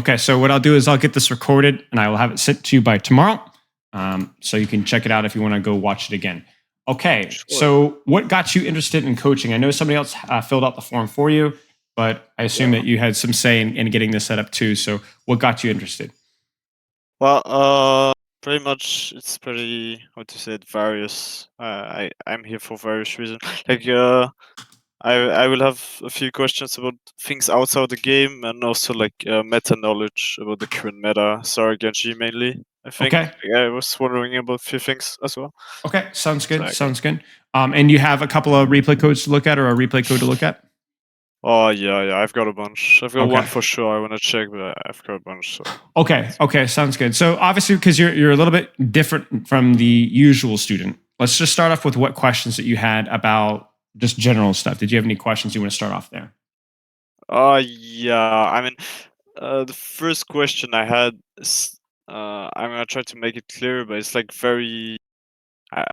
Okay, so what I'll do is I'll get this recorded and I will have it sent to you by tomorrow. So you can check it out if you want to go watch it again. Okay, Sure. so what got you interested in coaching? I know somebody else filled out the form for you, but I assume that you had some say in getting this set up too. So what got you interested? Well, pretty much it's pretty, how to say it, various. I'm here for various reasons. Like, I will have a few questions about things outside the game and also like meta knowledge about the current meta. Sorry, Genji mainly. I think. Okay. I was wondering about a few things as well. Okay, sounds good. Exactly. Sounds good. And you have a couple of replay codes to look at, or a replay code to look at? Oh yeah, I've got a bunch. I've got Okay. one for sure. I want to check, but I've got a bunch. So. Okay, sounds good. So obviously, because you're a little bit different from the usual student, let's just start off with what questions that you had about just general stuff. Did you have any questions you want to start off there? Yeah. I mean, the first question I had is, I'm gonna try to make it clear, but it's like very.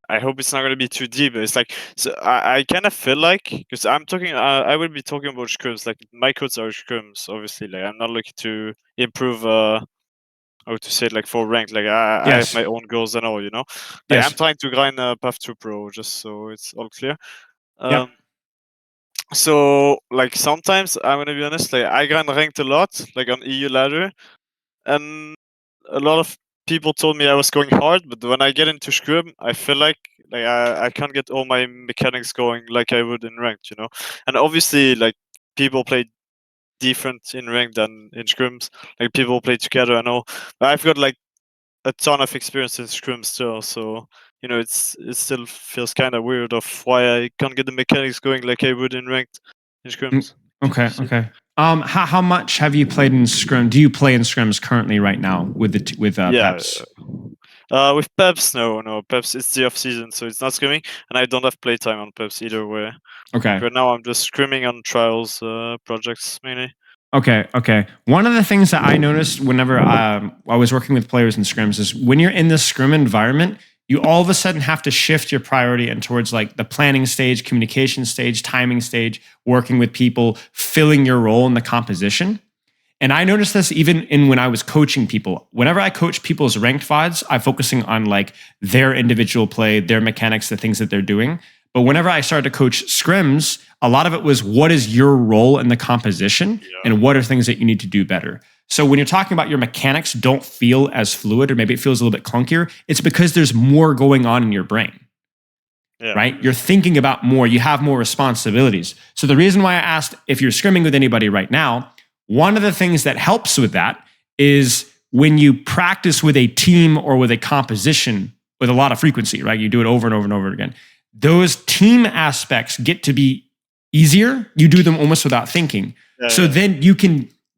I hope it's not gonna be too deep. But it's like, so I kind of feel like, because I'm talking, I will be talking about scrims. Like my codes are scrims, obviously. Like I'm not looking to improve. How to say it, like for rank. Like I have Yes. my own goals and all. Like Yes. I'm trying to grind Path to Pro, just so it's all clear. Yep. So like sometimes I'm gonna be honest, like I grind ranked a lot, like on EU ladder, and a lot of people told me I was going hard, but when I get into scrim, I feel like I can't get all my mechanics going like I would in ranked. And obviously like people play different in ranked than in scrims. Like people play together and all. But I've got like a ton of experience in scrims still, so it still feels kind of weird of why I can't get the mechanics going like I would in ranked in scrims. Okay. Okay. How much have you played in Scrim? Do you play in Scrims currently right now with Yeah. Peps? With Peps, no. Peps, it's the off season, so it's not scrimming, and I don't have playtime on Peps either way. Okay. Right now, I'm just scrimming on trials projects mainly. Okay. One of the things that I noticed whenever I was working with players in scrims is when you're in the scrim environment, you all of a sudden have to shift your priority and towards like the planning stage, communication stage, timing stage, working with people, filling your role in the composition. And I noticed this even in when I was coaching people. Whenever I coach people's ranked VODs, I'm focusing on like their individual play, their mechanics, the things that they're doing. But whenever I started to coach scrims, a lot of it was what is your role in the composition and what are things that you need to do better. So when you're talking about your mechanics don't feel as fluid or maybe it feels a little bit clunkier, it's because there's more going on in your brain. Yeah. Right? You're thinking about more, you have more responsibilities. So the reason why I asked if you're scrimming with anybody right now, one of the things that helps with that is when you practice with a team or with a composition with a lot of frequency, right? You do it over and over and over again. Those team aspects get to be easier. You do them almost without thinking. Then you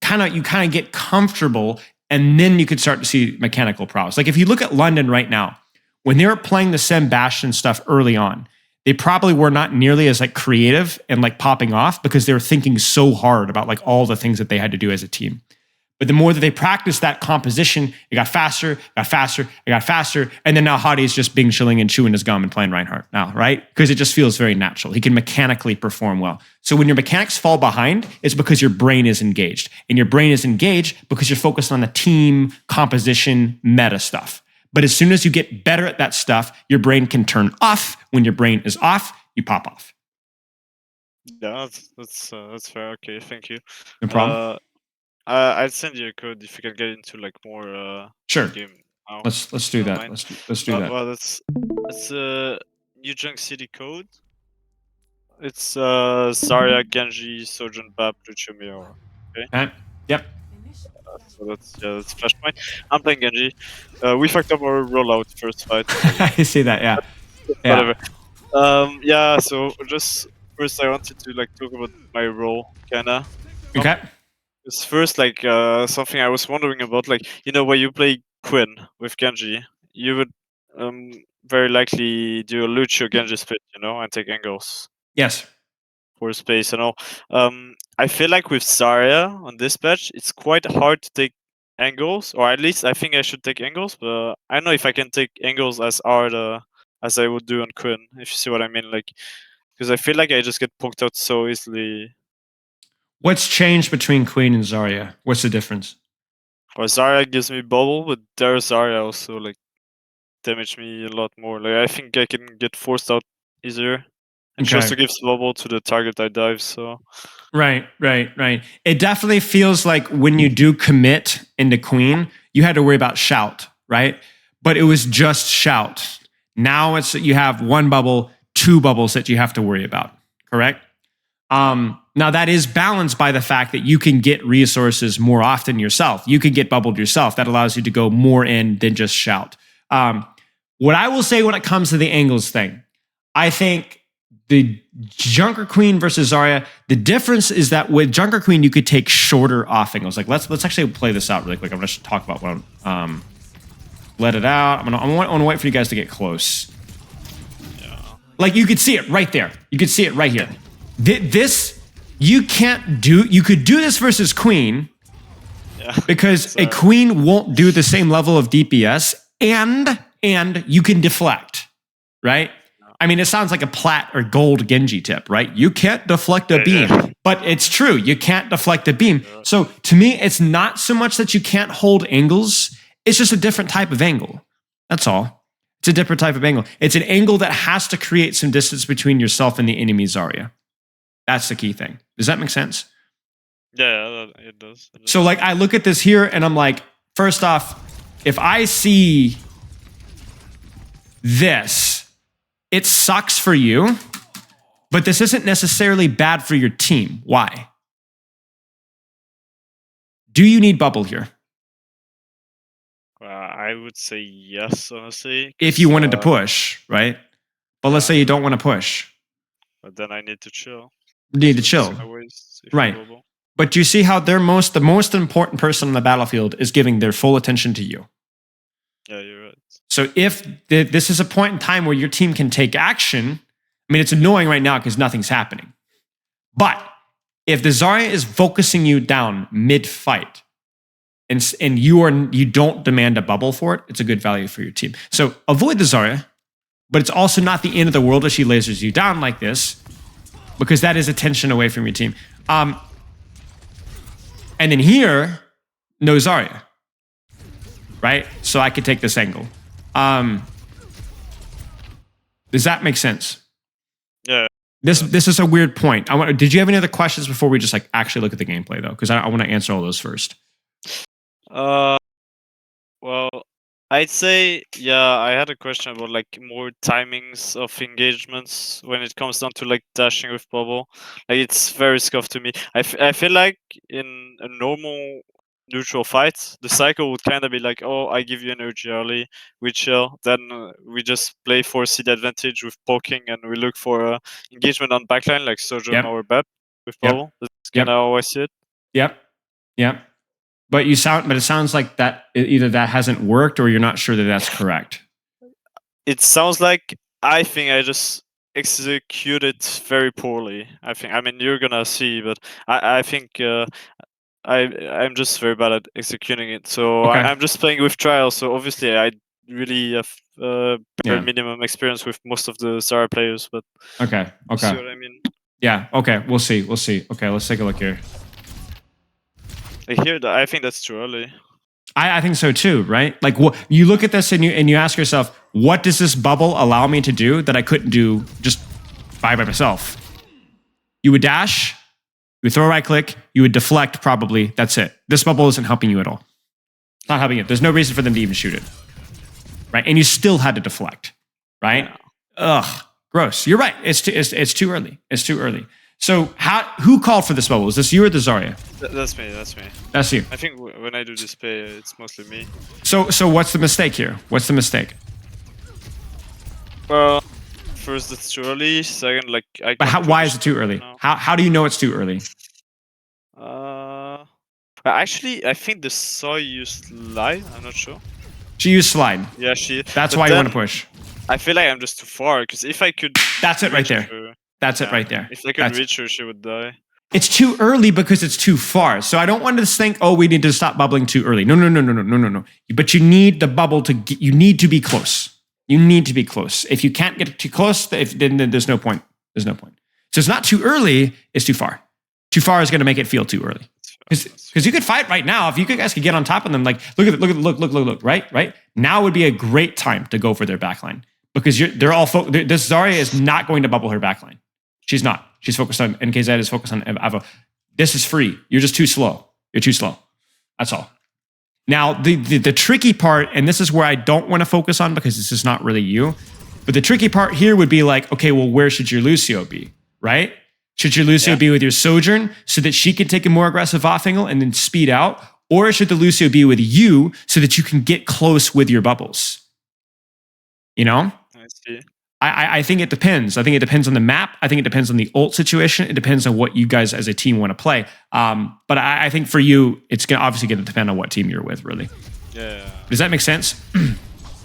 kind of get comfortable and then you could start to see mechanical prowess. Like if you look at London right now, when they were playing the Sem Bastion stuff early on, they probably were not nearly as like creative and like popping off because they were thinking so hard about like all the things that they had to do as a team. But the more that they practiced that composition, it got faster. And then now Hadi's just Bing chilling and chewing his gum and playing Reinhardt now, right? Because it just feels very natural. He can mechanically perform well. So when your mechanics fall behind, it's because your brain is engaged. And your brain is engaged because you're focused on the team, composition, meta stuff. But as soon as you get better at that stuff, your brain can turn off. When your brain is off, you pop off. Yeah, that's fair. Okay, thank you. No problem. I'll send you a code if you can get into like more Sure. game now. Let's do that. Let's do that. Well, that's New Junk City code. It's Zarya, Genji, Sojourn, Bap, Lucio, Miura. Okay. Yep. So that's Flashpoint. I'm playing Genji. We fucked up our rollout first fight. I see that. Yeah. Whatever. So just first I wanted to like talk about my role, kinda. Okay. It's first like something I was wondering about, like when you play Quinn with Genji, you would very likely do a Lucio Genji split, and take angles Yes. for space and all. I feel like with Zarya on this patch, it's quite hard to take angles, or at least I think I should take angles, but I don't know if I can take angles as hard as I would do on Quinn, if you see what I mean. Like, because I feel like I just get poked out so easily. What's changed between Queen and Zarya? What's the difference? Or Zarya gives me bubble, but their Zarya also like damage me a lot more. Like I think I can get forced out easier. And she also gives bubble to the target I dive, so Right. It definitely feels like when you do commit into Queen, you had to worry about shout, right? But it was just shout. Now it's you have one bubble, two bubbles that you have to worry about, correct? Now that is balanced by the fact that you can get resources more often yourself. You can get bubbled yourself. That allows you to go more in than just shout. What I will say when it comes to the angles thing, I think the Junker Queen versus Zarya, the difference is that with Junker Queen, you could take shorter off angles. Like let's actually play this out really quick. I'm going to talk about what I'm, let it out. I'm gonna wait for you guys to get close. Yeah. Like you could see it right there. You could see it right here. This you can't do. You could do this versus Queen, because a Queen won't do the same level of DPS, and you can deflect, right? I mean, it sounds like a plat or gold Genji tip, right? You can't deflect a beam, but it's true. You can't deflect a beam. So to me, it's not so much that you can't hold angles. It's just a different type of angle. That's all. It's a different type of angle. It's an angle that has to create some distance between yourself and the enemy Zarya. That's the key thing. Does that make sense? Yeah, it does. So like I look at this here and I'm like, first off, if I see this, it sucks for you, but this isn't necessarily bad for your team. Why? Do you need bubble here? I would say yes, honestly. If you wanted to push, right? But let's say you don't want to push. But then I need to chill. You need to chill. Right. But you see how the most important person on the battlefield is giving their full attention to you. Yeah, you're right. So if this is a point in time where your team can take action, I mean, it's annoying right now because nothing's happening. But if the Zarya is focusing you down mid-fight, and you don't demand a bubble for it, it's a good value for your team. So avoid the Zarya, but it's also not the end of the world if she lasers you down like this, because that is attention away from your team. And then here, no Zarya, right? So I could take this angle. Does that make sense? Yeah. This is a weird point. Did you have any other questions before we just like actually look at the gameplay though? Because I want to answer all those first. Well, I'd say, yeah, I had a question about like more timings of engagements when it comes down to like dashing with bubble. Like it's very scuffed to me. I feel like in a normal neutral fight, the cycle would kind of be like, oh, I give you energy early, we chill, then we just play for seed advantage with poking, and we look for engagement on backline like Sojourn or BEP with bubble. That's kind of how I see it. Yep. But it sounds like that either that hasn't worked or you're not sure that that's correct. It sounds like I think I just executed very poorly. I mean, you're gonna see, but I think I'm just very bad at executing it. So I'm just playing with trials. So obviously, I really have very minimum experience with most of the Zarya players. But okay, see what I mean? Yeah. Okay. We'll see. Okay, let's take a look here. I think that's too early. I think so too, right? Like you look at this and you ask yourself, what does this bubble allow me to do that I couldn't do just by myself? You would dash, you would throw a right click, you would deflect probably, that's it. This bubble isn't helping you at all. It's not helping it. There's no reason for them to even shoot it, right? And you still had to deflect, right? Yeah. Ugh, gross. You're right. It's too early. It's too early. So who called for this bubble? Is this you or the Zarya? That's me. That's you. I think when I do this play, it's mostly me. So what's the mistake here? What's the mistake? Well, first it's too early. Second, like why is it too early? How do you know it's too early? Actually, I think the Saw used slide. I'm not sure. She used slide. Yeah, she. That's why you want to push. I feel like I'm just too far, because if I could. That's it right there. That's it right there. If I could reach her, she would die. It's too early because it's too far. So I don't want to think, oh, we need to stop bubbling too early. No. But you need the bubble you need to be close. You need to be close. If you can't get too close, then there's no point. There's no point. So it's not too early, it's too far. Too far is going to make it feel too early. Because you could fight right now. If you guys could get on top of them, like look, right? Now would be a great time to go for their backline because they're all this Zarya is not going to bubble her backline. She's not. She's focused on NKZ is focused on Avo. This is free. You're just too slow. You're too slow. That's all. Now the tricky part, and this is where I don't want to focus on because this is not really you, but the tricky part here would be like, okay, well, where should your Lucio be, right? Should your Lucio be with your Sojourn so that she can take a more aggressive off angle and then speed out? Or should the Lucio be with you so that you can get close with your bubbles? You know? I see. I think it depends. I think it depends on the map. I think it depends on the ult situation. It depends on what you guys as a team want to play. But I think for you, it's obviously going to depend on what team you're with, really. Yeah. Does that make sense?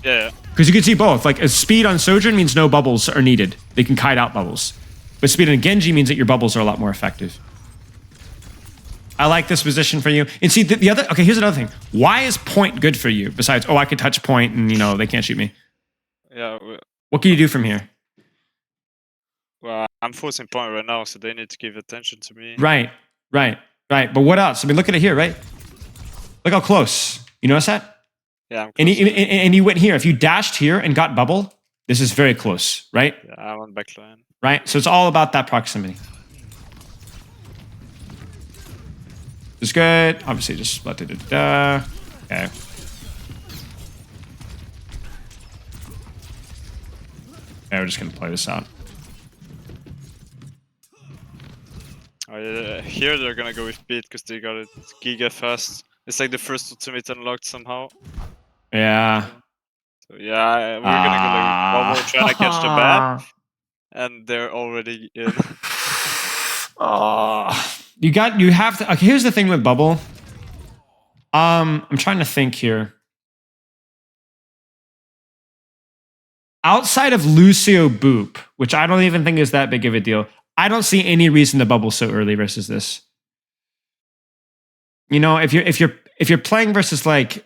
Yeah. Because you can see both. Like, speed on Sojourn means no bubbles are needed. They can kite out bubbles. But speed on Genji means that your bubbles are a lot more effective. I like this position for you. And see, the other... Okay, here's another thing. Why is point good for you? Besides, I could touch point and, they can't shoot me. Yeah. What can you do from here? Well, I'm forcing point right now, so they need to give attention to me. Right. But what else? I mean, look at it here, right? Look how close. You notice that? Yeah, I'm and close. he went here. If you dashed here and got bubble, this is very close, right? Yeah, I'm on backline. Right? So it's all about that proximity. It's good. Obviously, just let it. Okay. Okay, we're just gonna play this out. Here they're gonna go with beat because they got it giga fast. It's like the first ultimate unlocked somehow. Yeah. So yeah, we're gonna go like bubble trying to catch the bat, and they're already in. You have to. Okay, here's the thing with bubble. I'm trying to think here. Outside of Lucio Boop, which I don't even think is that big of a deal, I don't see any reason to bubble so early versus this. If you're playing versus like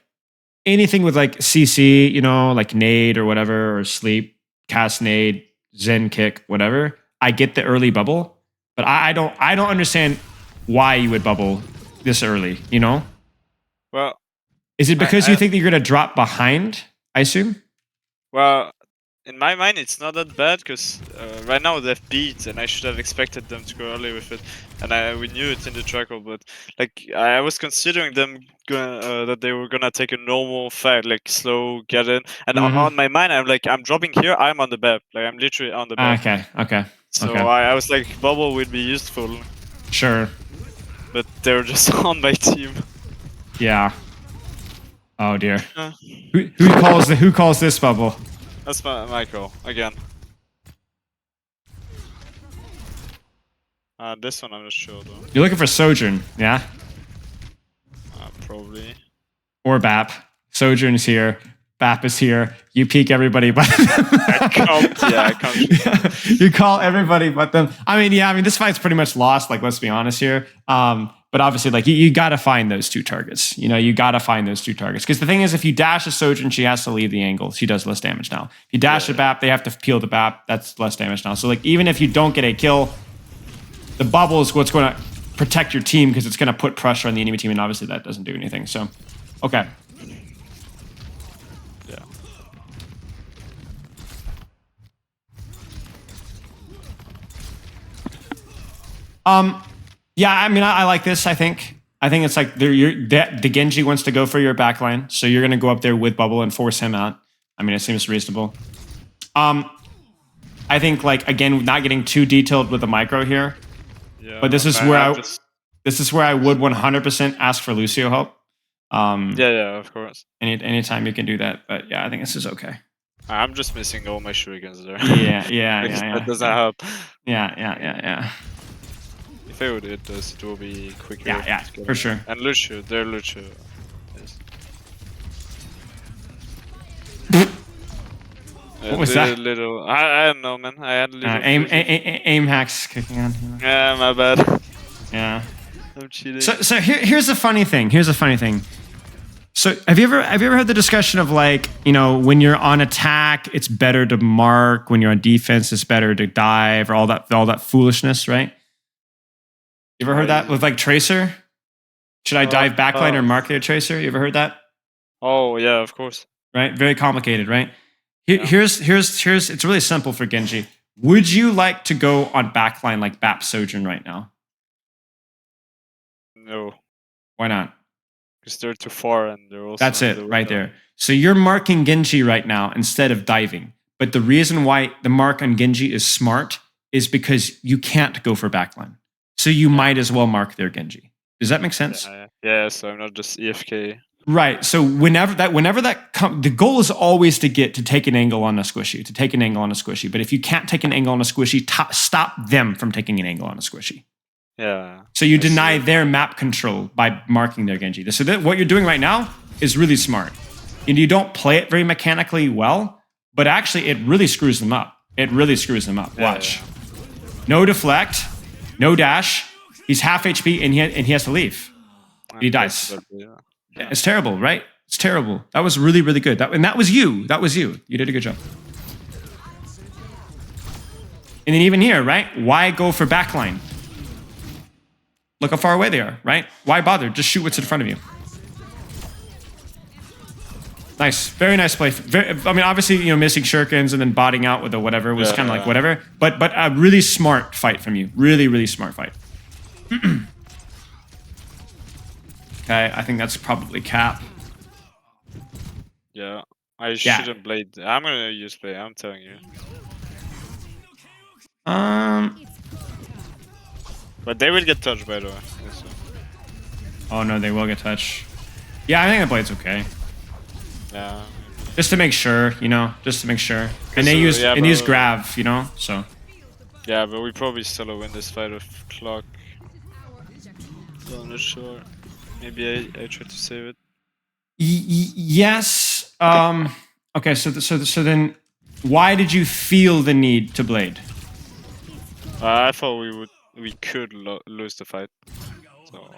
anything with like CC, like nade or whatever, or sleep, cast nade, Zen kick, whatever, I get the early bubble, but I don't understand why you would bubble this early, Well, is it because you think that you're gonna drop behind, I assume? Well, in my mind, it's not that bad because right now they have beat, and I should have expected them to go early with it, and we knew it in the trackle. But like I was considering them that they were gonna take a normal fight, like slow, get in, and on my mind, I'm dropping here, I'm on the map, like I'm literally on the map. Okay. So I was like, bubble would be useful. Sure. But they're just on my team. Yeah. Oh dear. Who calls this bubble? That's my call again. This one I'm not sure though. You're looking for Sojourn, yeah? Probably. Or BAP. Sojourn's here. BAP is here. You peek everybody but I can't. You call everybody but them. I mean, this fight's pretty much lost, like, let's be honest here. But obviously, like, you gotta find those two targets. You gotta find those two targets. Because the thing is, if you dash a Sojourn, she has to leave the angle. She does less damage now. If you dash a BAP, they have to peel the BAP. That's less damage now. So, like, even if you don't get a kill, the bubble is what's going to protect your team because it's going to put pressure on the enemy team, and obviously that doesn't do anything. So, okay. Yeah, I like this. I think it's like the Genji wants to go for your backline, so you're going to go up there with bubble and force him out. It seems reasonable. I think, like, again, not getting too detailed with the micro here, but this is where I would 100% ask for Lucio help. Yeah, of course. Anytime you can do that, but yeah, I think this is okay. I'm just missing all my shurikens there. Yeah. That doesn't help. Yeah. If I would hit this, it will be quicker. Yeah, for sure. And Lucio, they're Lucio. Yes. What was that? I don't know, man. I had a little aim hacks kicking on. Yeah, my bad. Yeah. I'm cheating. So here's a funny thing. So have you ever heard the discussion of, like, when you're on attack, it's better to mark. When you're on defense, it's better to dive, or all that foolishness, right? You ever heard that with, like, Tracer? Should I dive backline or mark their tracer? You ever heard that? Oh yeah, of course. Right? Very complicated, right? Yeah. Here's it's really simple for Genji. Would you like to go on backline like Bap Sojourn right now? No, Why not? because they're too far and they're also. That's it, right there. So you're marking Genji right now instead of diving. But the reason why the mark on Genji is smart is because you can't go for backline. So you might as well mark their Genji. Does that make sense? Yeah, so I'm not just EFK. Right. So the goal is always to take an angle on a squishy, But if you can't take an angle on a squishy, stop them from taking an angle on a squishy. Yeah. So you deny their map control by marking their Genji. So what you're doing right now is really smart. And you don't play it very mechanically well, but actually it really screws them up. Watch. No deflect, no dash. He's half HP and he has to leave. He dies. Yeah, it's terrible, right? It's terrible. That was really, really good. That was you. You did a good job. And then even here, right? Why go for backline? Look how far away they are, right? Why bother? Just shoot what's in front of you. Nice. Very nice play. Obviously, missing shurikens and then botting out with the whatever was kind of like whatever. But a really smart fight from you. Really, really smart fight. Okay, I think that's probably cap. Yeah, I shouldn't blade. I'm gonna use blade, I'm telling you. But they will get touched, by the way. Oh no, they will get touched. Yeah, I think the blade's okay. Yeah. Just to make sure, just to make sure. And they use grav, so. Yeah, but we probably still win this fight with clock. So I'm not sure. Maybe I try to save it. Yes. Okay. So then, why did you feel the need to blade? I thought we could lose the fight. So.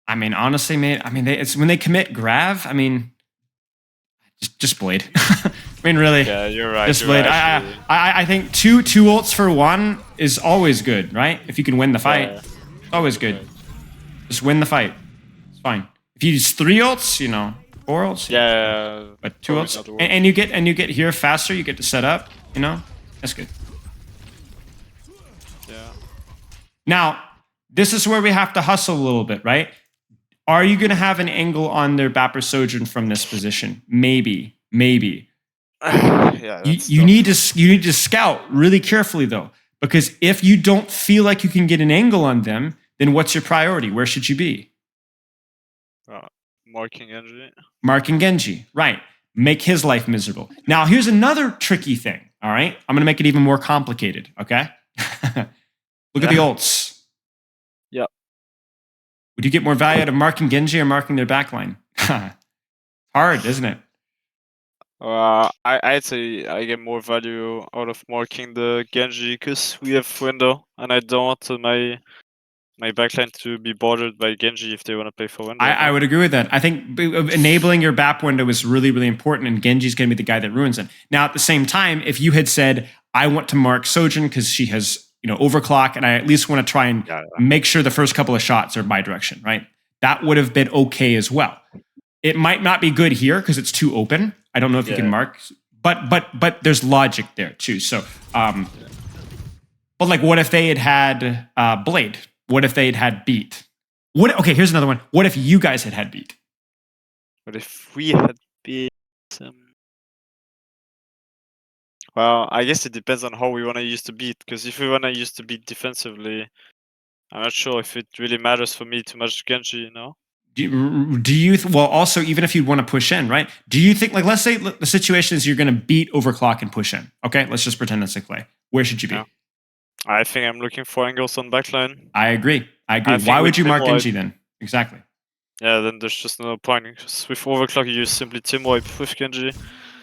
I mean, honestly, mate. I mean, it's when they commit grav. I mean, just blade. I mean, really. Yeah, you're right. Just blade. I think two ults for one is always good, right? If you can win the fight, it's always good. Just win the fight. It's fine. If you use 3 ults, 4 ults. Yeah. But 2 ults, and you get here faster. You get to set up. That's good. Yeah. Now, this is where we have to hustle a little bit, right? Are you going to have an angle on their Bapper Sojourn from this position? Maybe. Yeah. You need to scout really carefully though, because if you don't feel like you can get an angle on them, then what's your priority? Where should you be? Marking Genji. Marking Genji, right. Make his life miserable. Now, here's another tricky thing, all right? I'm going to make it even more complicated, okay? Look at the ults. Yep. Would you get more value out of marking Genji or marking their backline? Hard, isn't it? I'd say I get more value out of marking the Genji because we have window, and I don't want my backline to be bothered by Genji if they want to play for window. I would agree with that. I think enabling your BAP window is really, really important, and Genji's going to be the guy that ruins it. Now, at the same time, if you had said, I want to mark Sojourn because she has overclock, and I at least want to try and make sure the first couple of shots are my direction, right? That would have been okay as well. It might not be good here because it's too open. I don't know if you can mark, but there's logic there too. So, but like, what if they had Blade? What if they had Beat? Okay, here's another one. What if you guys had Beat? What if we had Beat? Well, I guess it depends on how we want to use the Beat. Because if we want to use the Beat defensively, I'm not sure if it really matters for me to match Genji, Do you well, also, even if you want to push in, right? Do you think, like, let's say the situation is you're going to beat overclock and push in. Okay, let's just pretend that's a play. Where should you be? Yeah. I think I'm looking for angles on backline. I agree. Why would you mark Genji then? Exactly. Yeah, then there's just no point. Because with overclock, you simply team wipe with Genji.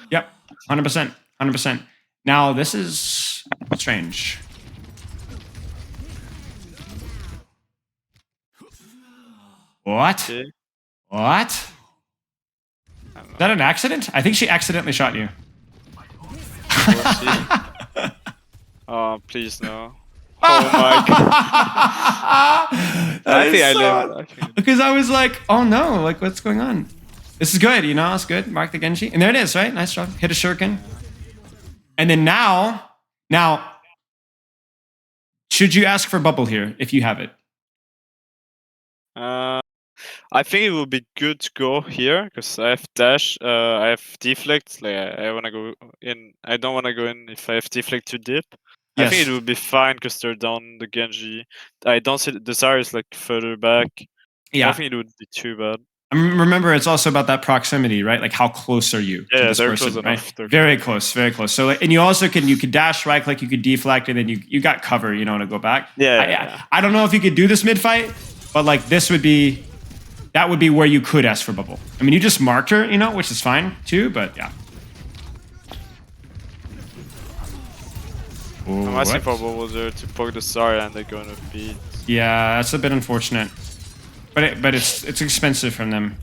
Yep, 100%. 100%. Now, this is strange. What? Okay. What? Is that an accident? I think she accidentally shot you. Oh, please no. Oh my god. I think I live. live. Because I was like, oh no, like what's going on? This is good, you know, it's good. Mark the Genji. And there it is, right? Nice job. Hit a shuriken. And then now, should you ask for bubble here if you have it? I think it would be good to go here because I have dash, I have deflect. Like I want to go in. I don't want to go in if I have deflect to dip. I think it would be fine because they're down the Genji. I don't see the Zarya is like further back. I don't think it would be too bad. Remember, it's also about that proximity, right? Like how close are you to this person? Close right? They're very close, very close. So, and you also you could dash right click, you could deflect, and then you got cover, you know, to go back. I don't know if you could do this mid fight, but like this would be, that would be where you could ask for bubble. I mean, you just marked her, you know, which is fine too, but yeah. I'm asking for bubble there to poke the Zarya and they're gonna beat. Yeah, that's a bit unfortunate. But it's expensive from them.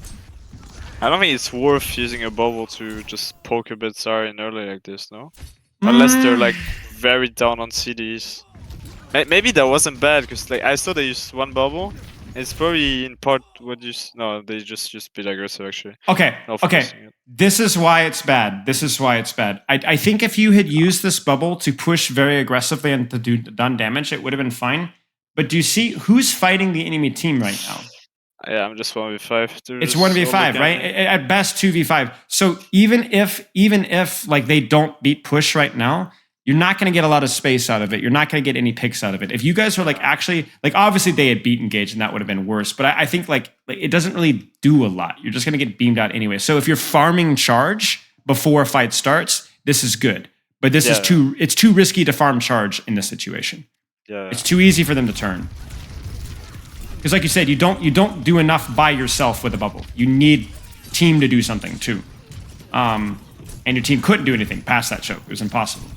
I don't think it's worth using a bubble to just poke a bit Zarya in early like this, no? Unless they're like very down on CDs. Maybe that wasn't bad because like I saw they used one bubble. It's probably in part what you no, they just bit aggressive actually. Okay. This is why it's bad. This is why it's bad. I think if you had used this bubble to push very aggressively and to do done damage, it would have been fine. But do you see who's fighting the enemy team right now? Yeah, I'm just 1v5. It's 1v5, right? At best 2v5. So even if like they don't beat push right now, you're not going to get a lot of space out of it. You're not going to get any picks out of it. If you guys were like actually like obviously they had beat engage and that would have been worse. But I think like it doesn't really do a lot. You're just going to get beamed out anyway. So if you're farming charge before a fight starts, this is good. But this is too risky to farm charge in this situation. Yeah. It's too easy for them to turn. Because like you said, you don't do enough by yourself with a bubble. You need team to do something too. And your team couldn't do anything past that choke. It was impossible.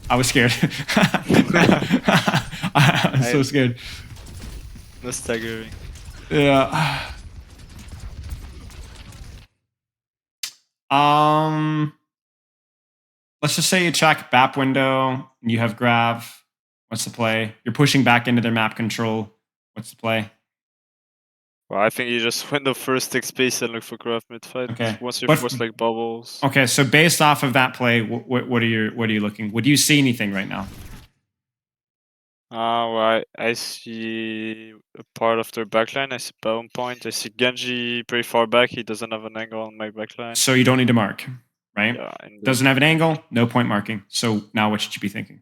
I was scared. I was so scared. No staggering. Yeah. Let's just say you check BAP window, and you have Grav. What's the play? You're pushing back into their map control. What's the play? Well, I think you just window first, take space, and look for Grav mid fight. Okay. Once you force like bubbles. Okay, so based off of that play, what are you looking? Would you see anything right now? Well, I see a part of their backline. I see bone point. I see Genji pretty far back. He doesn't have an angle on my backline. So you don't need to mark, right? Yeah, doesn't have an angle, no point marking. So now what should you be thinking?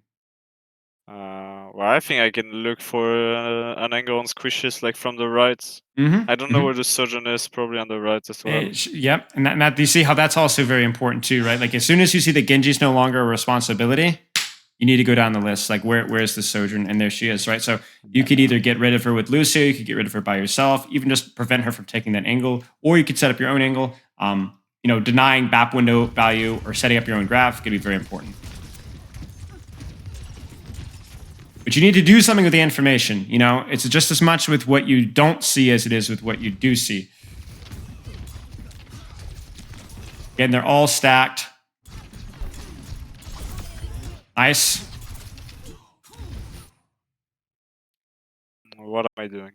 Well, I think I can look for an angle on squishes like from the right. I don't know where the Sojourn is, probably on the right as well. Yep, and that do you see how that's also very important too, right? Like as soon as you see that Genji's no longer a responsibility, you need to go down the list. Like where's the Sojourn? And there she is, right? So you could either get rid of her with Lucio, you could get rid of her by yourself, even just prevent her from taking that angle, or you could set up your own angle. You know, denying BAP window value or setting up your own graph could be very important. But you need to do something with the information. You know, it's just as much with what you don't see as it is with what you do see. Again, they're all stacked. Nice. What am I doing?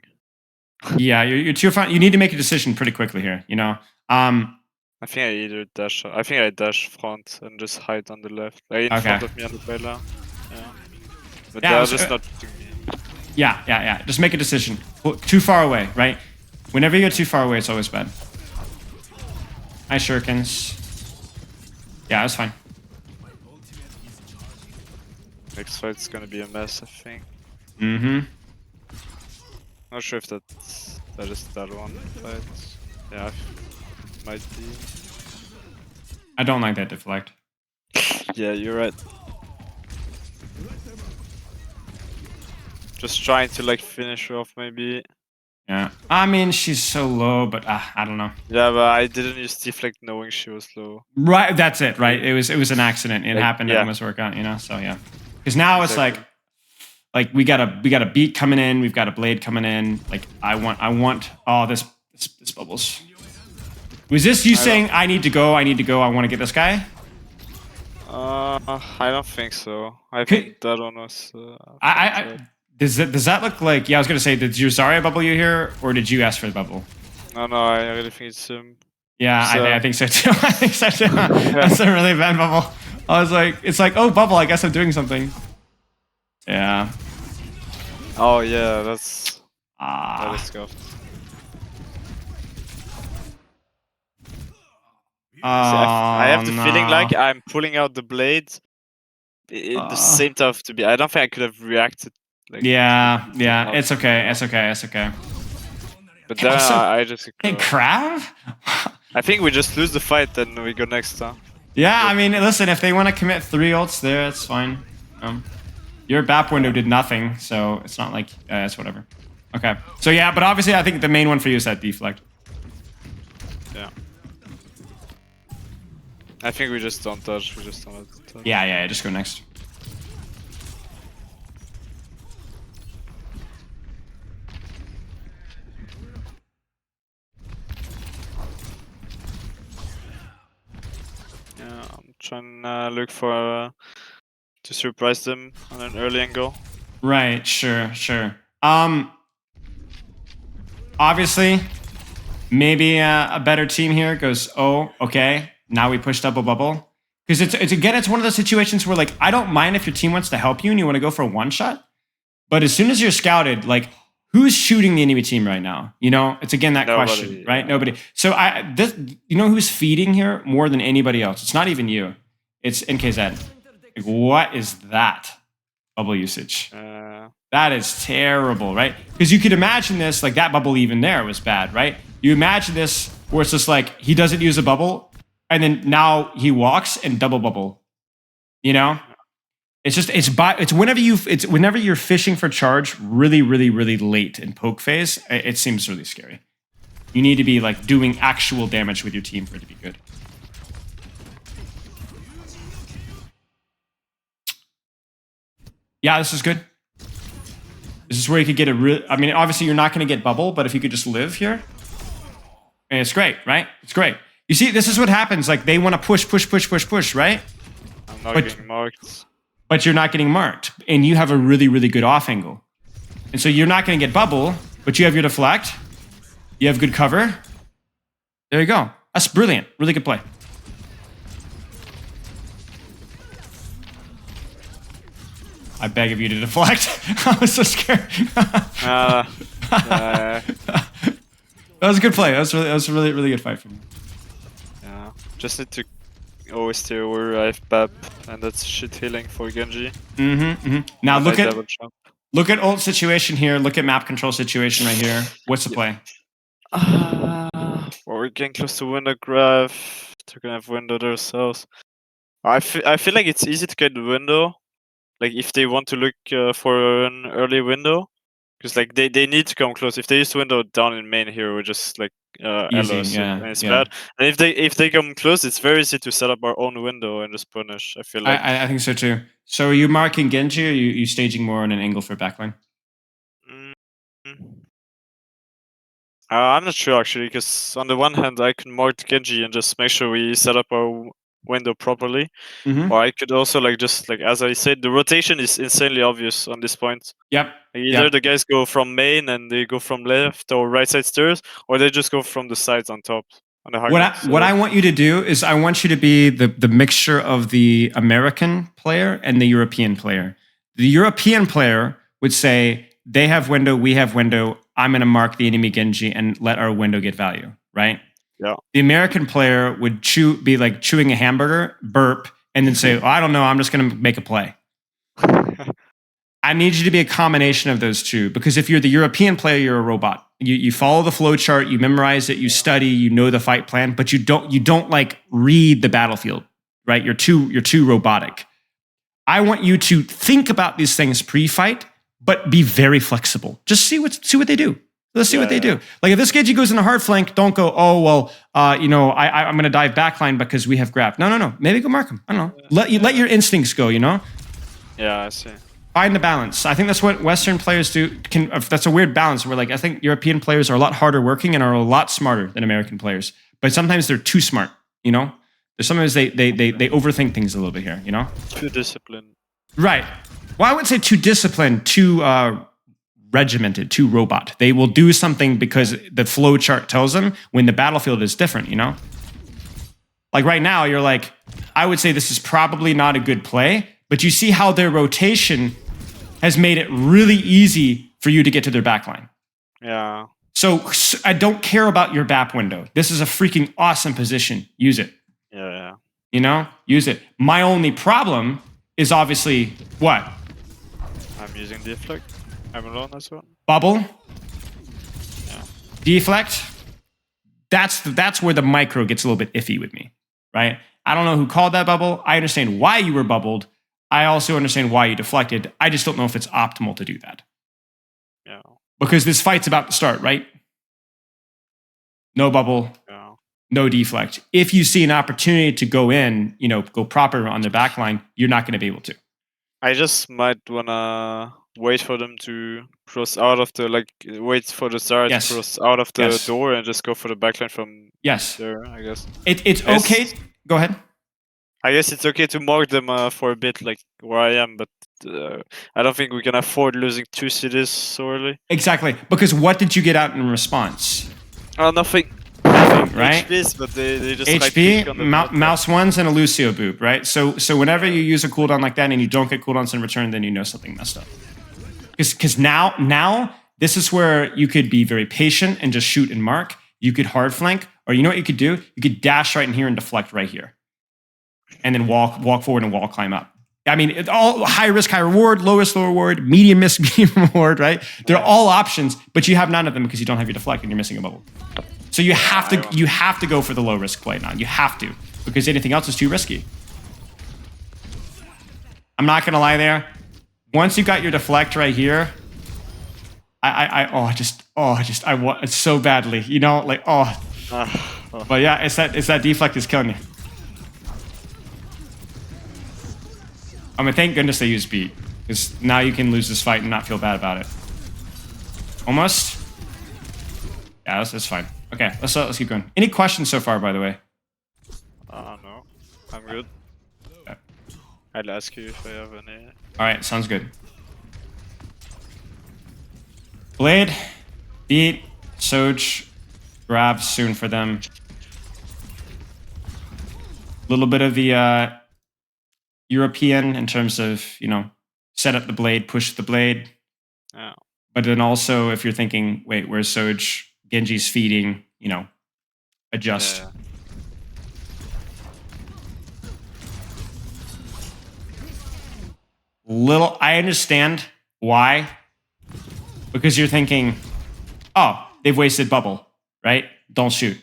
Yeah, you're too far. You need to make a decision pretty quickly here. You know. I think I either dash. I think I dash front and just hide on the left, like in front of me on the payload. Yeah. But they're just not putting me in. Yeah. Just make a decision. Too far away, right? Whenever you get too far away, it's always bad. Nice shurikens. Yeah, that's fine. Next fight's gonna be a mess, I think. Not sure if that is that one fight. Yeah, might be. I don't like that deflect. Yeah, you're right. Just trying to like finish her off maybe. Yeah, I mean she's so low, but I don't know. Yeah, but I didn't use deflect knowing she was low. Right, that's it. Right, it was an accident. It happened. It must work out, you know. So yeah, because now it's like we got a beat coming in, we've got a blade coming in. Like I want all this bubbles. Was this you saying I need to go? I want to get this guy? I don't think so. I Okay. think that one was. Does that look like? Yeah, I was gonna say, did your Zarya bubble you here, or did you ask for the bubble? No, I really think it's Yeah, So- I think so too. I think so too. That's a really bad bubble. I was like, it's like, oh, bubble. I guess I'm doing something. Yeah. Oh yeah, that is scuffed. I have the feeling like I'm pulling out the blade in the same time to be. I don't think I could have reacted. Like, yeah, it's okay. It's okay. It's okay. But then I just. Hey, Crab? I think we just lose the fight, then we go next time. Yeah, I mean, listen, if they want to commit 3 ults there, it's fine. Your BAP window did nothing, so it's not like it's whatever. Okay, so yeah, but obviously I think the main one for you is that deflect. Yeah. I think we just don't touch. We just don't touch. Yeah, just go next. Yeah, I'm trying to look for to surprise them on an early angle. Right, sure. Obviously, maybe a better team here goes, oh, okay, now we push double bubble. Because it's one of those situations where, like, I don't mind if your team wants to help you and you want to go for a one shot, but as soon as you're scouted, like, who's shooting the enemy team right now? You know, it's again that Nobody, question, right? Nobody. So you know who's feeding here more than anybody else? It's not even you. It's NKZ. Like, what is that bubble usage? That is terrible, right? Because you could imagine this, like that bubble even there was bad, right? You imagine this where it's just like he doesn't use a bubble, and then now he walks and double bubble. You know, it's whenever you're fishing for charge really late in poke phase, it seems really scary. You need to be like doing actual damage with your team for it to be good. Yeah, this is good. This is where you could get a real. I mean, obviously you're not going to get bubble, but if you could just live here, and it's great, right? It's great. You see, this is what happens. Like they want to push, right? I'm not getting marked. But you're not getting marked, and you have a really good off angle, and so you're not going to get bubble, but you have your deflect. You have good cover. There you go. That's brilliant. Really good play. I beg of you to deflect. I was so scared. That was a good play. That was a really good fight from you. Yeah, just need to always stay over I have BAP, and that's shit healing for Genji. Now look at ult situation here. Look at map control situation right here. What's the play? Well, we're getting close to window grab. They're gonna have window themselves. I feel like it's easy to get the window. Like if they want to look for an early window, because like they need to come close. If they use the window down in main here, we're just like Easy, and it's bad. And if they come close, it's very easy to set up our own window and just punish. I feel like I think so too. So are you marking Genji, or are you staging more on an angle for backline? I'm not sure actually, because on the one hand I can mark Genji and just make sure we set up our window properly. Or I could also just as I said, the rotation is insanely obvious on this point. Yep. Either the guys go from main and they go from left or right side stairs, or they just go from the sides on top. On the what I want you to do is I want you to be the mixture of the American player and the European player. The European player would say, they have window, we have window, I'm going to mark the enemy Genji and let our window get value, right? Yeah. The American player would be like chewing a hamburger, burp, and then say, I don't know, I'm just going to make a play. I need you to be a combination of those two, because if you're the European player, you're a robot. You follow the flow chart, you memorize it, you study, you know the fight plan, but you don't like read the battlefield, right? You're too robotic. I want you to think about these things pre-fight, but be very flexible. Just see what they do. Let's see what they do. Like if this Genji goes in a hard flank, don't go, oh, well, I'm going to dive backline because we have grab. No. Maybe go mark him. I don't know. Let your instincts go, you know? Yeah, I see. Find the balance. I think that's what Western players do. That's a weird balance where I think European players are a lot harder working and are a lot smarter than American players. But sometimes they're too smart, you know? There's sometimes they overthink things a little bit here, you know? Too disciplined. Right. Well, I wouldn't say too disciplined, too regimented, too robot. They will do something because the flow chart tells them when the battlefield is different, you know? Like right now, you're like, I would say this is probably not a good play, but you see how their rotation has made it really easy for you to get to their backline. Yeah. So I don't care about your BAP window. This is a freaking awesome position. Use it. Yeah. You know, use it. My only problem is obviously what? I'm using deflect. I'm alone as well. Bubble. Yeah. Deflect. That's where the micro gets a little bit iffy with me, right? I don't know who called that bubble. I understand why you were bubbled. I also understand why you deflected. I just don't know if it's optimal to do that. Yeah. Because this fight's about to start, right? No bubble. Yeah. No deflect. If you see an opportunity to go in, you know, go proper on the back line, you're not going to be able to. I just might wanna wait for them to cross out of the wait for the Zarya Yes. to cross out of the Yes. door and just go for the backline from Yes. there, I guess. It's Yes. okay. Go ahead. I guess it's okay to mark them for a bit, like where I am, but I don't think we can afford losing 2 cities so early. Exactly. Because what did you get out in response? Nothing. Nothing, right? HPs, but they just HP, right-click on the mouse ones, and a Lucio boop, right? So whenever you use a cooldown like that and you don't get cooldowns in return, then you know something messed up. Because now this is where you could be very patient and just shoot and mark. You could hard flank, or you know what you could do? You could dash right in here and deflect right here. And then walk forward and wall climb up. I mean, it's all high risk, high reward, low risk, low reward, medium risk, medium reward, right? They're all options, but you have none of them because you don't have your deflect and you're missing a bubble. So you have to go for the low risk play now. You have to, because anything else is too risky. I'm not gonna lie there. Once you got your deflect right here, I want it so badly, you know, like But yeah, it's that deflect is killing me. I mean, thank goodness they used beat, because now you can lose this fight and not feel bad about it. Almost. Yeah, that's fine. Okay, let's keep going. Any questions so far, by the way? No, I'm good. Okay. I'll ask you if I have any. All right, sounds good. Blade, beat, Soj, grab soon for them. A little bit of the European in terms of, you know, set up the blade, push the blade. Yeah. But then also, if you're thinking, wait, where's Soj? Genji's feeding, you know, adjust. Yeah. I understand why. Because you're thinking, oh, they've wasted bubble, right? Don't shoot.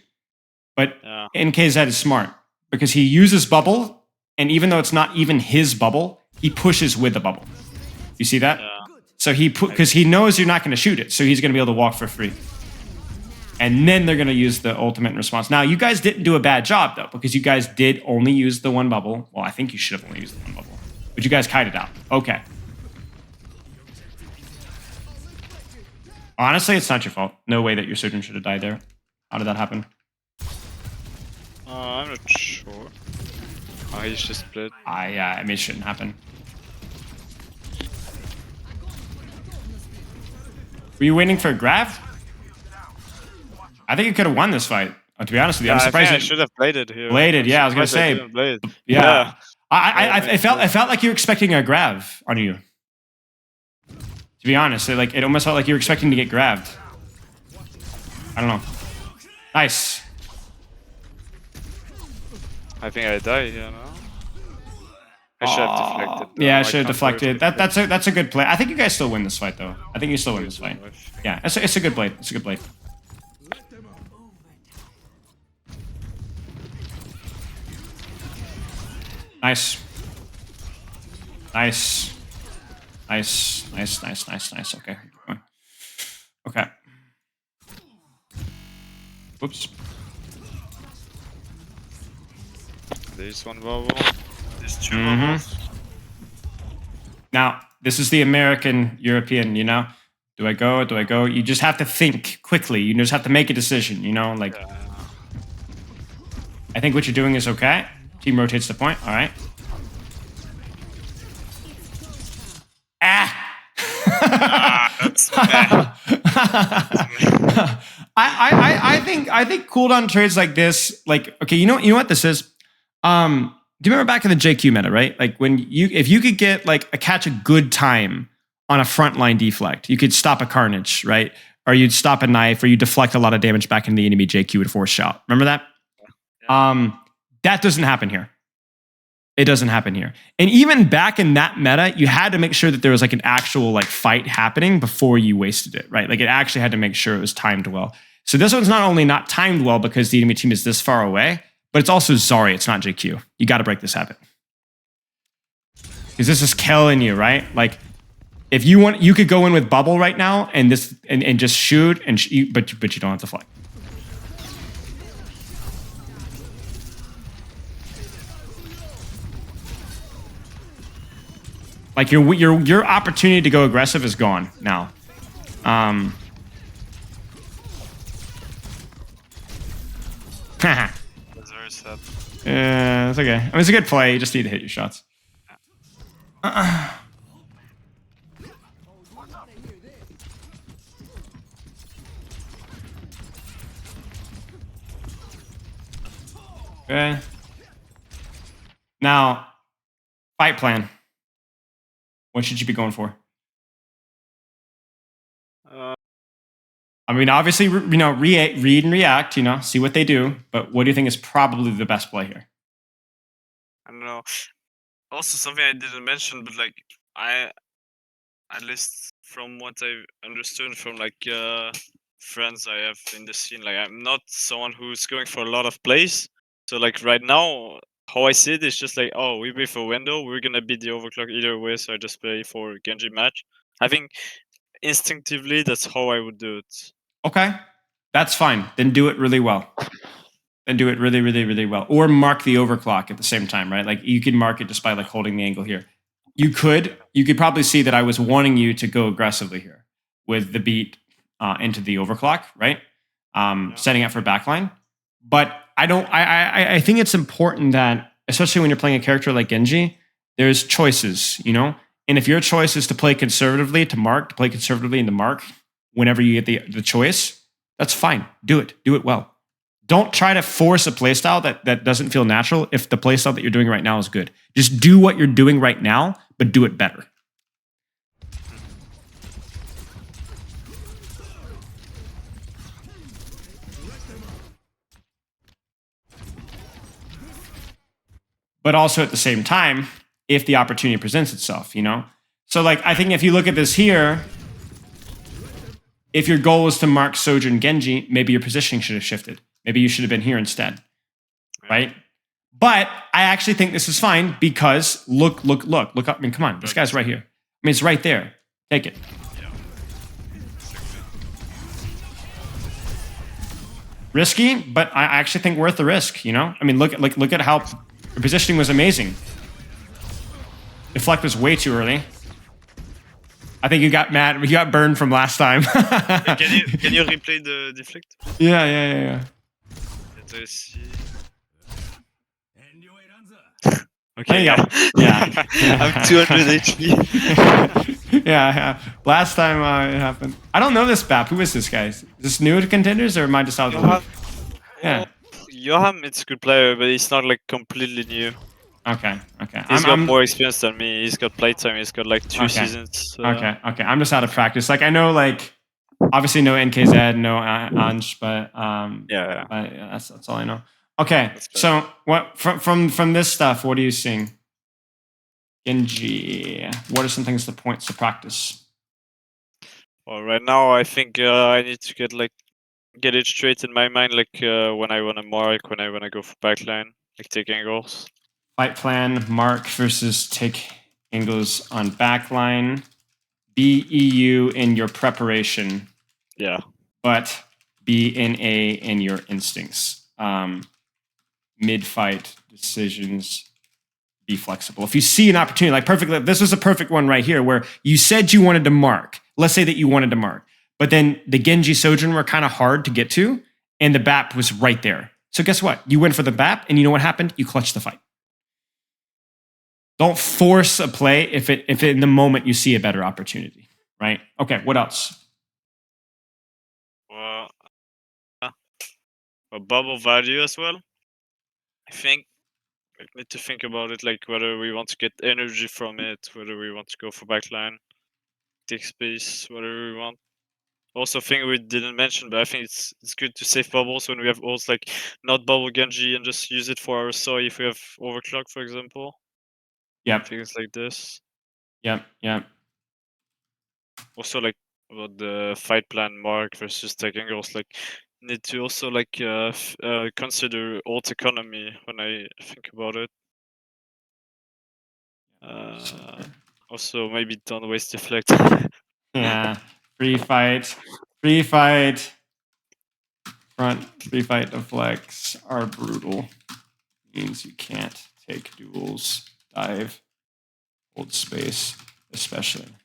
But NKZ is smart because he uses bubble, and even though it's not even his bubble, he pushes with the bubble. You see that? Yeah. So because he knows you're not going to shoot it, so he's going to be able to walk for free. And then they're going to use the ultimate in response. Now, you guys didn't do a bad job, though, because you guys did only use the one bubble. Well, I think you should have only used the one bubble. But you guys kited out. Okay. Honestly, it's not your fault. No way that your Sojourn should have died there. How did that happen? I'm not sure. Oh, he's just split. I mean, it shouldn't happen. Were you waiting for a grab? I think you could have won this fight. To be honest with you, I'm surprised. I should have bladed here. Bladed, yeah. I was gonna say. Yeah. I felt like you were expecting a grab on you. To be honest, it almost felt like you were expecting to get grabbed. I don't know. Nice. I think I died here now. I should have deflected. Yeah, I should have deflected. That's a good play. I think you guys still win this fight, though. I think you still win this fight. Yeah, it's a good blade. It's a good blade. Nice. Nice. Nice, nice, nice, nice, nice. Okay. Okay. Whoops. There's one bubble. There's two bubbles. Now, this is the American European, you know? Do I go? Do I go? You just have to think quickly. You just have to make a decision, you know? Like, I think what you're doing is okay. Team rotates the point. All right. That's meh. I think cooldown trades like this, like, okay, you know what this is? Do you remember back in the JQ meta, right? Like if you could get like catch a good time on a frontline deflect, you could stop a carnage, right? Or you'd stop a knife, or you deflect a lot of damage back into the enemy JQ with force shot. Remember that? Yeah. That doesn't happen here. It doesn't happen here. And even back in that meta, you had to make sure that there was like an actual like fight happening before you wasted it, right? Like it actually had to make sure it was timed well. So this one's not only not timed well because the enemy team is this far away, but it's also Zarya, it's not JQ. You got to break this habit. Because this is killing you, right? Like if you want, you could go in with bubble right now and just shoot, but you don't have to fly. Like your opportunity to go aggressive is gone now. That's very sad. It's okay. I mean, it's a good play. You just need to hit your shots. Okay. Now, fight plan. What should you be going for? I mean, obviously, read and react, see what they do. But what do you think is probably the best play here? I don't know. Also, something I didn't mention, but like at least from what I've understood from like friends I have in the scene, like I'm not someone who's going for a lot of plays. So like right now, how I see it is just like, oh, we play for window, we're gonna beat the overclock either way, so I just play for Genji match. I think instinctively that's how I would do it. Okay, that's fine. Then do it really well. Then do it really, really, really well. Or mark the overclock at the same time, right? Like you can mark it just by like holding the angle here. You could probably see that I was wanting you to go aggressively here with the beat into the overclock, right? Setting up for backline. But I think it's important that, especially when you're playing a character like Genji, there's choices, And if your choice is to play conservatively, to play conservatively and to mark whenever you get the choice, that's fine. Do it well. Don't try to force a playstyle that doesn't feel natural if the playstyle that you're doing right now is good. Just do what you're doing right now, but do it better. But also at the same time, if the opportunity presents itself, So like, I think if you look at this here, if your goal was to mark Sojourn Genji, maybe your positioning should have shifted. Maybe you should have been here instead, right? But I actually think this is fine because look up. I mean, come on, this guy's right here. I mean, it's right there. Take it. Risky, but I actually think worth the risk, I mean, look at how your positioning was amazing. Deflect was way too early. I think you got mad. You got burned from last time. Can you replay the deflect? Yeah. Let us see. Okay. Yeah. I'm 200 HP. yeah. Last time it happened. I don't know this BAP. Who is this guy? Is this new to contenders or am I just out of the loop? Yeah. Johan, it's a good player, but he's not like completely new. Okay. He's got more experience than me. He's got playtime. He's got like 2 seasons. So. Okay. I'm just out of practice. Like I know, like obviously no NKZ, no Anj, but yeah. But yeah, that's all I know. Okay, so what from this stuff? What are you seeing? Genji. What are some things to points to practice? Well, right now I think I need to get it straight in my mind, like when I want to mark, when I want to go for backline, like take angles. Fight plan, mark versus take angles on backline. Be EU in your preparation. Yeah. But be NA in your instincts. Mid-fight decisions, be flexible. If you see an opportunity, like perfectly, this was a perfect one right here where you said you wanted to mark. Let's say that you wanted to mark, but then the Genji Sojourn were kind of hard to get to, and the BAP was right there. So guess what? You went for the BAP, and you know what happened? You clutched the fight. Don't force a play if in the moment you see a better opportunity, right? Okay, what else? Well, a bubble value as well. I think we need to think about it, like whether we want to get energy from it, whether we want to go for backline, take space, whatever we want. Also, thing we didn't mention, but I think it's good to save bubbles when we have ults, like not bubble Genji and just use it for our Soy if we have overclock, for example. Yep, Things like this. yep. Also, like about the fight plan mark versus tech angles, like need to also like consider ult economy when I think about it. Also, maybe don't waste deflect. Yeah, free fight, front, free fight deflects are brutal. Means you can't take duels, dive, hold space, especially into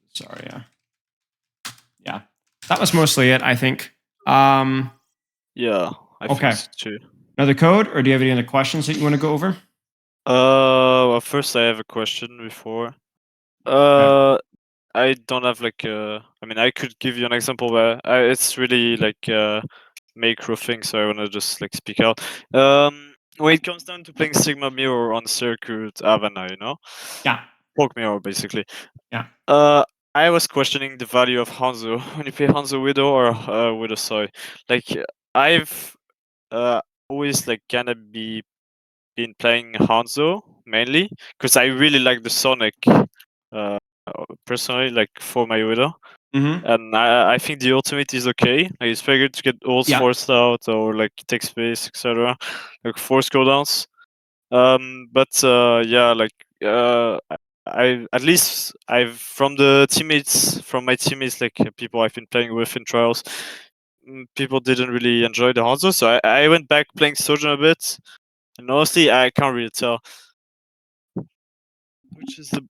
the Zarya. Yeah, that was mostly it, I think. Yeah, I Okay. think so too. Another code, or do you have any other questions that you want to go over? Well, first I have a question before. I don't have like I mean, I could give you an example where it's really like macro thing, so I wanna just like speak out. When it comes down to playing Sigma Mirror on Circuit Havana, you know, Yeah, Poke Mirror basically. yeah. I was questioning the value of Hanzo when you play Hanzo Widow or Widow Soy. Like I've always like kind of been playing Hanzo mainly because I really like the Sonic. Personally, like for my Widow. Mm-hmm. And I think the ultimate is okay. Like, it's very good to get ults Yeah. forced out or like take space, etc. Like force cooldowns. But yeah, like I at least I've from my teammates, like people I've been playing with in trials, people didn't really enjoy the Hanzo, so I went back playing Sojourn a bit. And honestly, I can't really tell which is the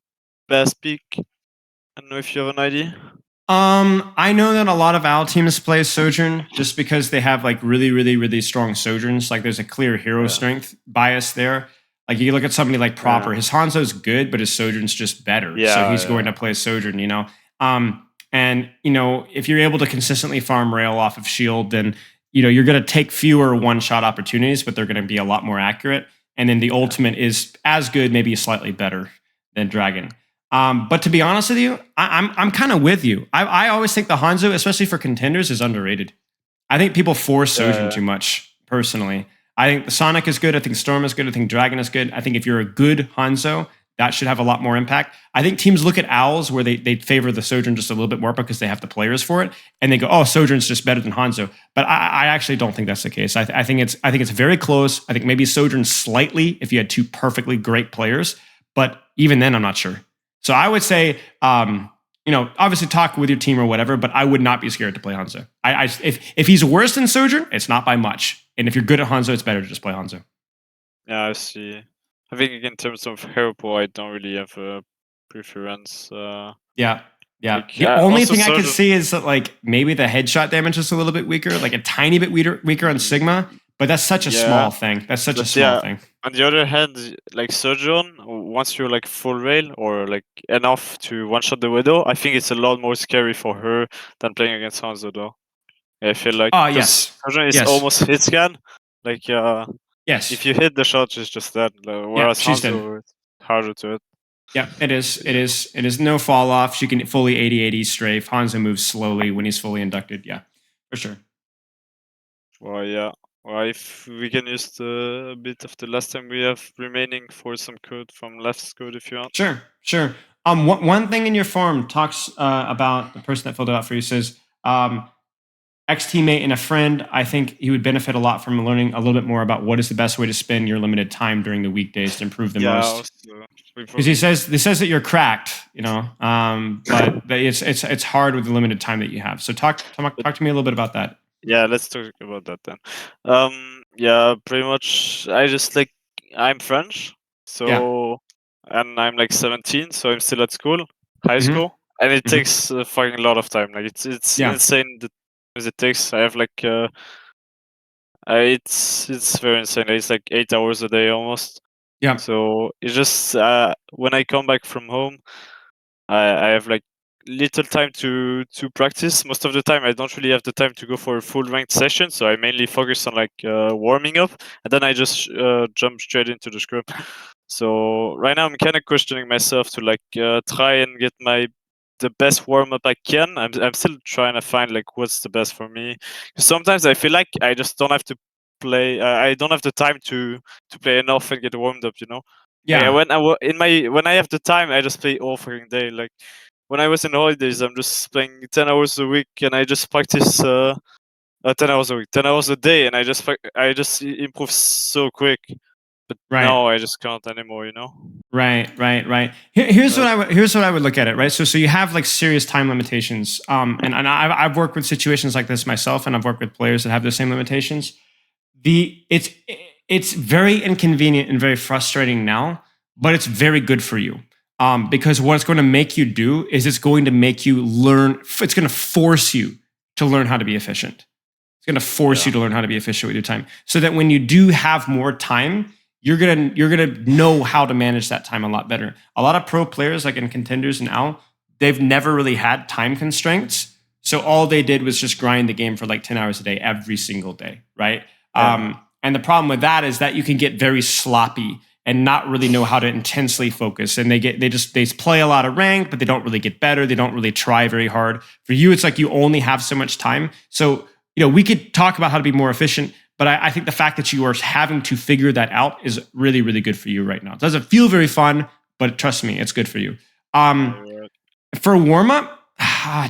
best pick. I don't know if you have an idea. I know that a lot of OWL teams play Sojourn just because they have like really strong Sojourns. Like there's a clear hero Yeah. strength bias there. Like you look at somebody like Proper, Yeah. his Hanzo's good, but his Sojourn's just better. So Yeah, he's going yeah. to play Sojourn, you know. And you know, if you're able to consistently farm rail off of shield, then you know you're going to take fewer one-shot opportunities, but they're going to be a lot more accurate. And then the ultimate is as good, maybe slightly better than Dragon. But to be honest with you, I'm kind of with you. I always think the Hanzo, especially for contenders, is underrated. I think people force Sojourn too much. Personally, I think the Sonic is good. I think Storm is good. I think Dragon is good. I think if you're a good Hanzo, that should have a lot more impact. I think teams look at Owls where they favor the Sojourn just a little bit more because they have the players for it, and they go, "Oh, Sojourn's just better than Hanzo." But I actually don't think that's the case. I think it's very close. I think maybe Sojourn slightly if you had two perfectly great players, but even then, I'm not sure. So I would say, you know, obviously talk with your team or whatever, but I would not be scared to play Hanzo. If he's worse than Sojourn, it's not by much. And if you're good at Hanzo, it's better to just play Hanzo. Yeah, I see. I think in terms of hero pool, I don't really have a preference. Yeah. Like, The only also thing I could Sojourn, see is that like maybe the headshot damage is a little bit weaker, like a tiny bit weaker on Sigma, but that's such a small thing. That's such a but small yeah. thing. On the other hand, like Sojourn, once you're like full rail or like enough to one shot the Widow, I think it's a lot more scary for her than playing against Hanzo though. I feel like Oh, because yes. Sojourn is Yes. almost hit scan. Like Yes. if you hit the shot, it's just that. Whereas she's dead. Hanzo, it's harder to hit. Yeah, it is. It is. It is no fall off. She can fully 80-80 strafe. Hanzo moves slowly when he's fully inducted. Yeah, for sure. Well, yeah. Well, if we can use the a bit of the last time we have remaining for some code from left's code if you want. Sure. One thing in your form talks about the person that filled it out for you says, ex-teammate and a friend. I think he would benefit a lot from learning a little bit more about what is the best way to spend your limited time during the weekdays to improve the most. Because he says that you're cracked, you know, but it's hard with the limited time that you have. So talk to me a little bit about that. Yeah, let's talk about that then. Yeah, pretty much. I'm French, so and I'm like 17, so I'm still at school, high school, and it takes a fucking lot of time. Like it's insane the times it takes. I have like it's very insane. It's like 8 hours a day almost. Yeah. So it's just when I come back from home, I have like little time to practice. Most of the time, I don't really have the time to go for a full ranked session, so I mainly focus on like warming up, and then I just jump straight into the scrim. So right now, I'm kind of questioning myself to like try and get the best warm up I can. I'm still trying to find like what's the best for me. 'Cause sometimes I feel like I just don't have to play. I don't have the time to play enough and get warmed up. You know. Yeah, Yeah. when I have the time, I just play all fucking day. Like when I was in holidays, I'm just playing 10 hours a week, and I just practice 10 hours a week, 10 hours a day, and I just improve so quick. But Right. now I just can't anymore. You know. Right. Here's Uh, here's what I would look at it. Right. So you have like serious time limitations. And I've worked with situations like this myself, and I've worked with players that have the same limitations. It's very inconvenient and very frustrating now, but it's very good for you. Because what it's going to make you do is it's going to make you learn. It's going to force you to learn how to be efficient. It's going to force you to learn how to be efficient with your time, so that when you do have more time, you're gonna know how to manage that time a lot better. A lot of pro players, like in contenders and Owl, they've never really had time constraints. So all they did was just grind the game for like 10 hours a day every single day, right? And the problem with that is that you can get very sloppy and not really know how to intensely focus. And they play a lot of rank, but they don't really get better. They don't really try very hard. For you, it's like you only have so much time. So, we could talk about how to be more efficient, but I think the fact that you are having to figure that out is really, really good for you right now. It doesn't feel very fun, but trust me, it's good for you. For warm up,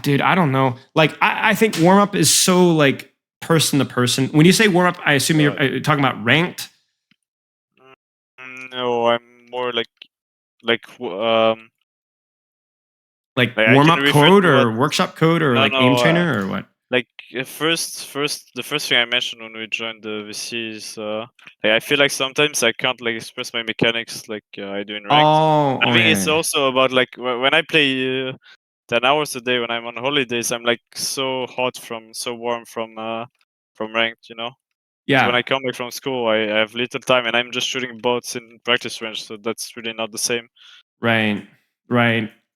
dude, I don't know. Like, I think warm up is so like person to person. When you say warm up, I assume you're talking about ranked. No, I'm more like Like I warm can up refer code to what. or workshop code or No, like aim no. trainer or what? Like the first thing I mentioned when we joined the VC is like, I feel like sometimes I can't like express my mechanics like I do in ranked. I think it's Yeah. also about like when I play 10 hours a day when I'm on holidays, I'm like so warm from ranked, you know. Because when Yeah. I come back from school, I have little time and I'm just shooting bots in practice range, so that's really not the same. Right.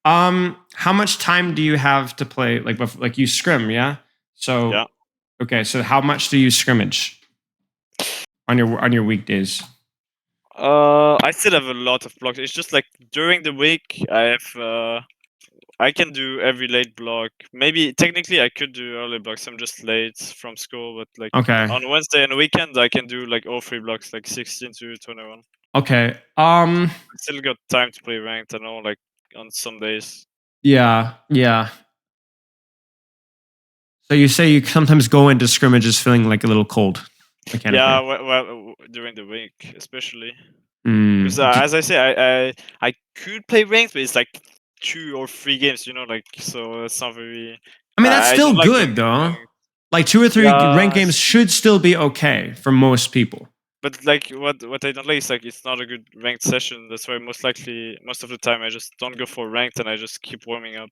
How much time do you have to play? Like you scrim, yeah. So Yeah. okay, so how much do you scrimmage on your weekdays? I still have a lot of blocks. It's just like during the week, I can do every late block. Maybe technically I could do early blocks. I'm just late from school, but like Okay. on Wednesday and weekend, I can do like all three blocks, like 16 to 21. Okay. I still got time to play ranked and all, like on some days. Yeah. So you say you sometimes go into scrimmages feeling like a little cold mechanically. Yeah, well, during the week, especially. Mm. Because as I say, I could play ranked, but it's like 2 or 3 games, you know, like so it's not very. I mean, that's I still don't like good doing though. ranked. Like 2 or 3 ranked Yeah, games should still be okay for most people. but like what I don't like is like it's not a good ranked session. That's why most of the time I just don't go for ranked and I just keep warming up.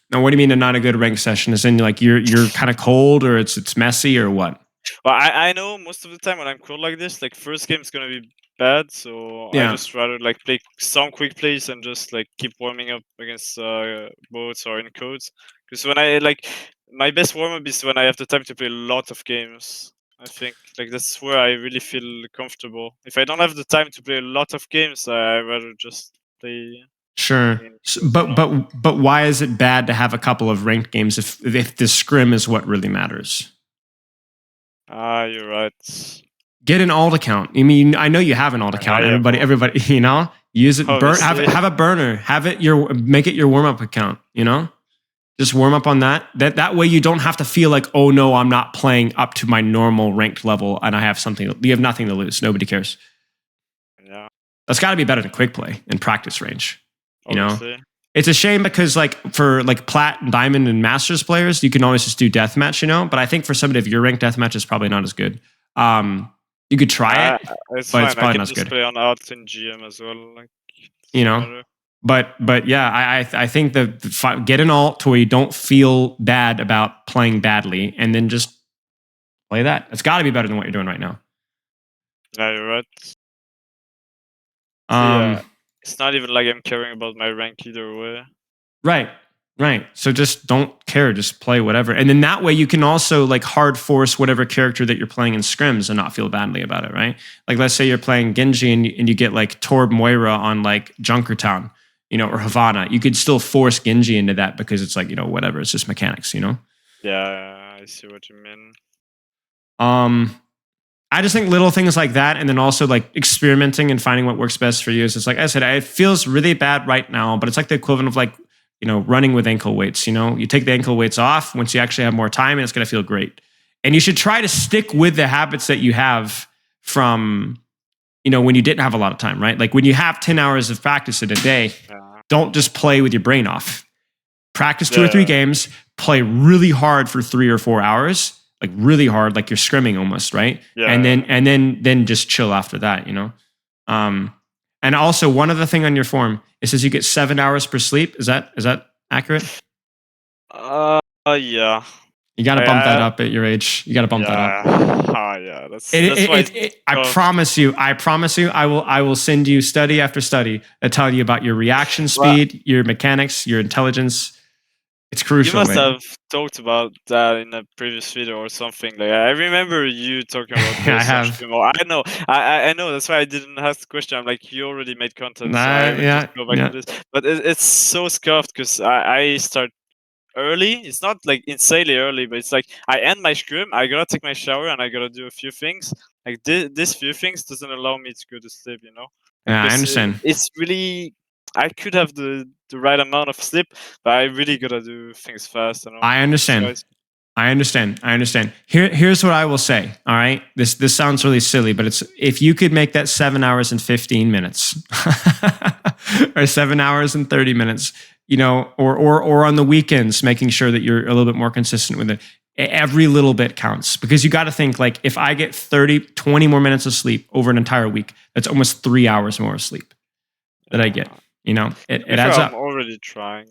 Now, what do you mean a not a good ranked session? Is in like you're kind of cold or it's messy or what? Well, I know most of the time when I'm cold like this, like first game is gonna be bad, so I Yeah. just rather like play some quick plays and just like keep warming up against bots or in codes. Because when I like my best warm up is when I have the time to play a lot of games. I think like that's where I really feel comfortable. If I don't have the time to play a lot of games, I rather just play Sure. in codes, you know? But why is it bad to have a couple of ranked games if the scrim is what really matters? You're right. Get an alt account. I mean, I know you have an alt account. Yeah, Everybody, use it. obviously. Have a burner. Make it your warm up account. Just warm up on that. That way you don't have to feel like, oh no, I'm not playing up to my normal ranked level, and I have something. You have nothing to lose. Nobody cares. Yeah, That's got to be better than quick play and practice range. obviously. It's a shame because like for like plat, diamond, and masters players, you can always just do deathmatch. But I think for somebody of your rank, deathmatch is probably not as good. You could try it, It's but fine. it's I probably can not as just good. play on art in GM as well. Like, You doesn't know. matter. But yeah, I think that get an alt to where you don't feel bad about playing badly, and then just play that. It's got to be better than what you're doing right now. Yeah, you're right. Um, It's not even like I'm caring about my rank either way. Right. Right. So just don't care. Just play whatever. And then that way you can also like hard force whatever character that you're playing in scrims and not feel badly about it, right? Like let's say you're playing Genji and you get like Torb Moira on like Junkertown, or Havana. You could still force Genji into that because it's like, whatever. It's just mechanics, Yeah, I see what you mean. I just think little things like that, and then also like experimenting and finding what works best for you. Is it's like I said, it feels really bad right now, but it's like the equivalent of like, running with ankle weights. You take the ankle weights off once you actually have more time, and it's going to feel great. And you should try to stick with the habits that you have from, when you didn't have a lot of time, right? Like when you have 10 hours of practice in a day, don't just play with your brain off. Practice 2 or 3 games, play really hard for 3 or 4 hours, like really hard, like you're scrimming almost, right? Yeah. And then just chill after that, And also one other thing on your form, it says you get 7 hours per sleep. Is that accurate? Yeah. You got to bump that up at your age. You got to bump that up. Yeah. That's why I promise you, I will send you study after study that tell you about your reaction speed, your mechanics, your intelligence. It's crucial. You must have talked about that in a previous video or something. Like I remember you talking about this. I have. I know. I know. That's why I didn't ask the question. I'm like, you already made content, so I would just go back to this. But it's so scuffed because I start early. It's not like insanely early, but it's like I end my scrim, I gotta take my shower, and I gotta do a few things. Like this few things doesn't allow me to go to sleep. I understand. It's really. I could have the right amount of sleep, but I really gotta do things fast. I understand. I understand. Here's what I will say. All right, this sounds really silly, but it's if you could make that 7 hours and 15 minutes, or 7 hours and 30 minutes, or on the weekends, making sure that you're a little bit more consistent with it. Every little bit counts because you got to think like if I get 20 more minutes of sleep over an entire week, that's almost 3 hours more of sleep that I get. It adds up. I'm already trying.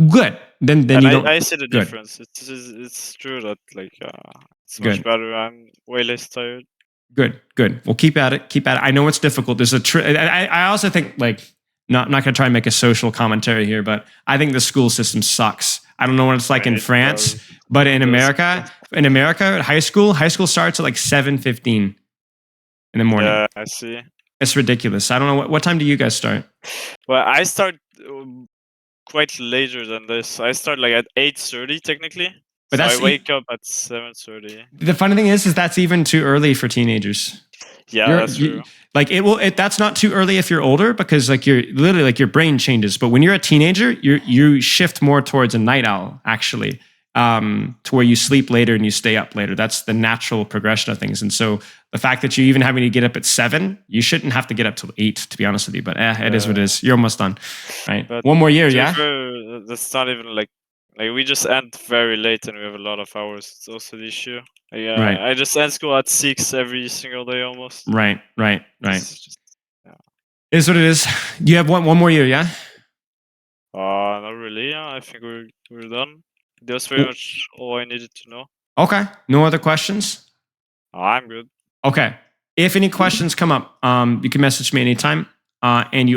Good. Then you don't. I see the difference. It's true that like it's much better. I'm way less tired. Good. Well, keep at it. I know it's difficult. There's I also think like not going to try and make a social commentary here, but I think the school system sucks. I don't know what it's like in France, but in America, at high school starts at like 7:15 in the morning. Yeah, I see. It's ridiculous. I don't know what time do you guys start? Well, I start quite later than this. I start like at 8:30 technically. But I wake up at 7:30. The funny thing is that's even too early for teenagers. Yeah, that's true. Like that's not too early if you're older because like you're literally like your brain changes. But when you're a teenager, you shift more towards a night owl actually. To where you sleep later and you stay up later. That's the natural progression of things. And so the fact that you're even having to get up at 7, you shouldn't have to get up till 8, to be honest with you. But it is what it is. You're almost done, right? But 1 more year, yeah? That's not even like we just end very late and we have a lot of hours. It's also the issue. Right. I just end school at 6 every single day almost. Right. Just, It is what it is. You have one more year, yeah? Not really. Yeah, I think we're done. That's pretty much all I needed to know. Okay. No other questions? I'm good. Okay. If any questions come up, you can message me anytime. And you